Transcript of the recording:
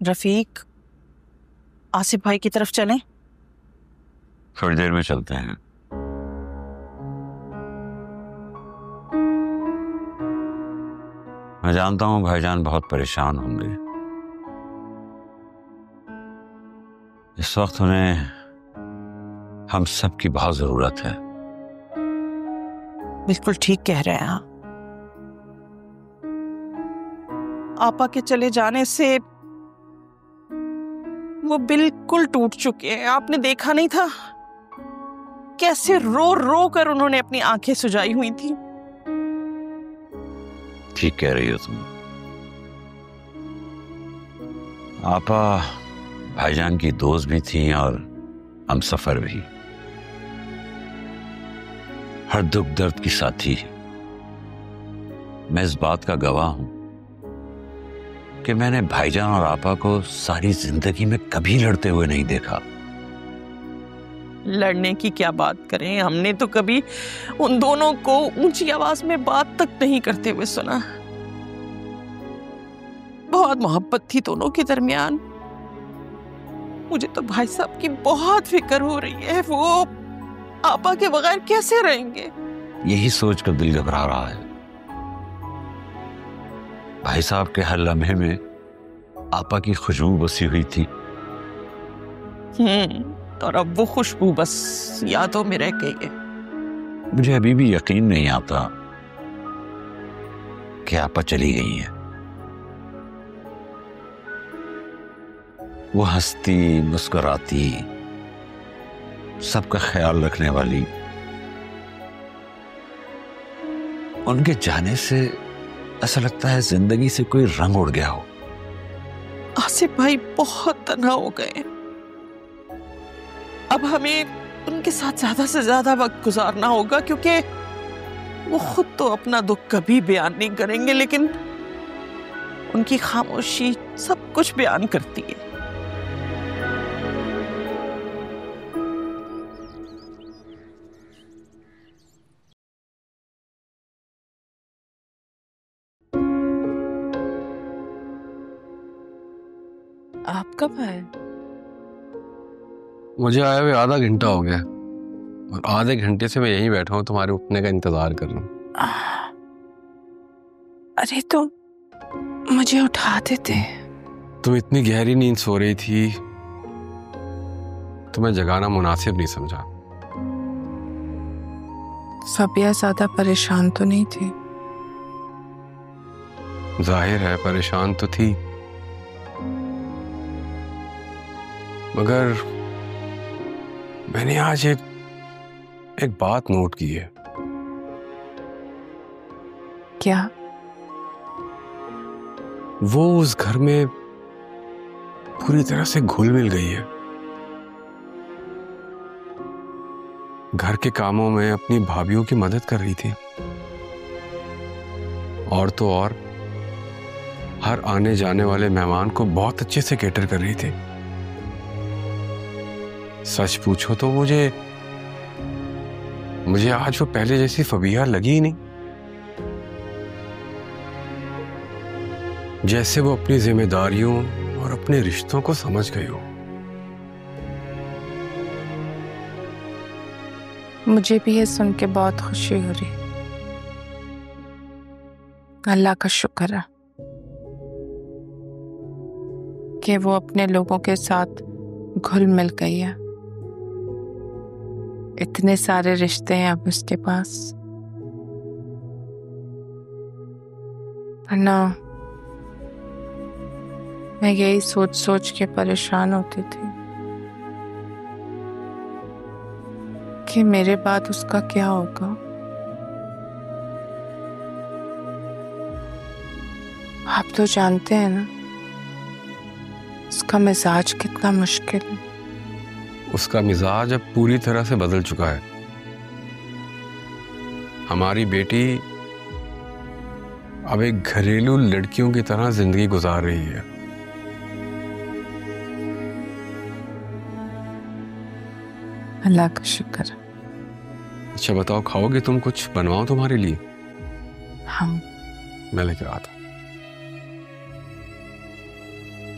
रफीक, आसिफ भाई की तरफ चलें? थोड़ी देर में चलते हैं। मैं जानता हूं भाईजान बहुत परेशान होंगे। इस वक्त उन्हें हम सब की बहुत जरूरत है। बिल्कुल ठीक कह रहे हैं आप। आपा के चले जाने से वो बिल्कुल टूट चुके हैं। आपने देखा नहीं था कैसे रो रो कर उन्होंने अपनी आंखें सुजाई हुई थी। ठीक कह रही हो तुम। आपा भाईजान की दोस्त भी थी और हम सफर भी, हर दुख दर्द की साथी। मैं इस बात का गवाह हूं कि मैंने भाईजान और आपा को सारी जिंदगी में कभी लड़ते हुए नहीं देखा। लड़ने की क्या बात करें, हमने तो कभी उन दोनों को ऊंची आवाज में बात तक नहीं करते हुए सुना। बहुत मोहब्बत थी दोनों के दरमियान। मुझे तो भाई साहब की बहुत फिक्र हो रही है। वो आपा के बगैर कैसे रहेंगे? यही सोचकर दिल घबरा रहा है। भाई साहब के हर लम्हे में आपा की खुशबू बसी हुई थी। और अब वो खुशबू बस यादों में रह गई है। मुझे अभी भी यकीन नहीं आता कि आपा चली गई है। वो हंसती मुस्कुराती, सबका ख्याल रखने वाली, उनके जाने से ऐसा लगता है जिंदगी से कोई रंग उड़ गया हो। आसिफ भाई बहुत तन्हा हो गए। अब हमें उनके साथ ज्यादा से ज्यादा वक्त गुजारना होगा, क्योंकि वो खुद तो अपना दुख कभी बयान नहीं करेंगे, लेकिन उनकी खामोशी सब कुछ बयान करती है। आप कब आए? मुझे आए हुए आधा घंटा हो गया और आधे घंटे से मैं यहीं बैठा हूँ, तुम्हारे उठने का इंतजार कर रहा हूँ। अरे तो मुझे उठा देते। तुम इतनी गहरी नींद सो रही थी, तुम्हें जगाना मुनासिब नहीं समझा। फबिया ज्यादा परेशान तो नहीं थी? जाहिर है परेशान तो थी, मगर मैंने आज एक बात नोट की है। क्या? वो उस घर में पूरी तरह से घुल मिल गई है। घर के कामों में अपनी भाभियों की मदद कर रही थी, और तो और हर आने जाने वाले मेहमान को बहुत अच्छे से केटर कर रही थी। सच पूछो तो मुझे आज वो पहले जैसी फबिया लगी ही नहीं। जैसे वो अपनी जिम्मेदारियों और अपने रिश्तों को समझ गई हो। मुझे भी ये सुन के बहुत खुशी हो रही। अल्लाह का शुक्र है कि वो अपने लोगों के साथ घुल मिल गई है। इतने सारे रिश्ते हैं अब उसके पास, वरना मैं यही सोच सोच के परेशान होती थी कि मेरे बाद उसका क्या होगा। आप तो जानते हैं ना उसका मिजाज कितना मुश्किल है। उसका मिजाज अब पूरी तरह से बदल चुका है। हमारी बेटी अब एक घरेलू लड़कियों की तरह जिंदगी गुजार रही है। अल्लाह का शुक्र। अच्छा बताओ, खाओगे तुम? कुछ बनवाओ तुम्हारे लिए? हम मैं लेकर आता।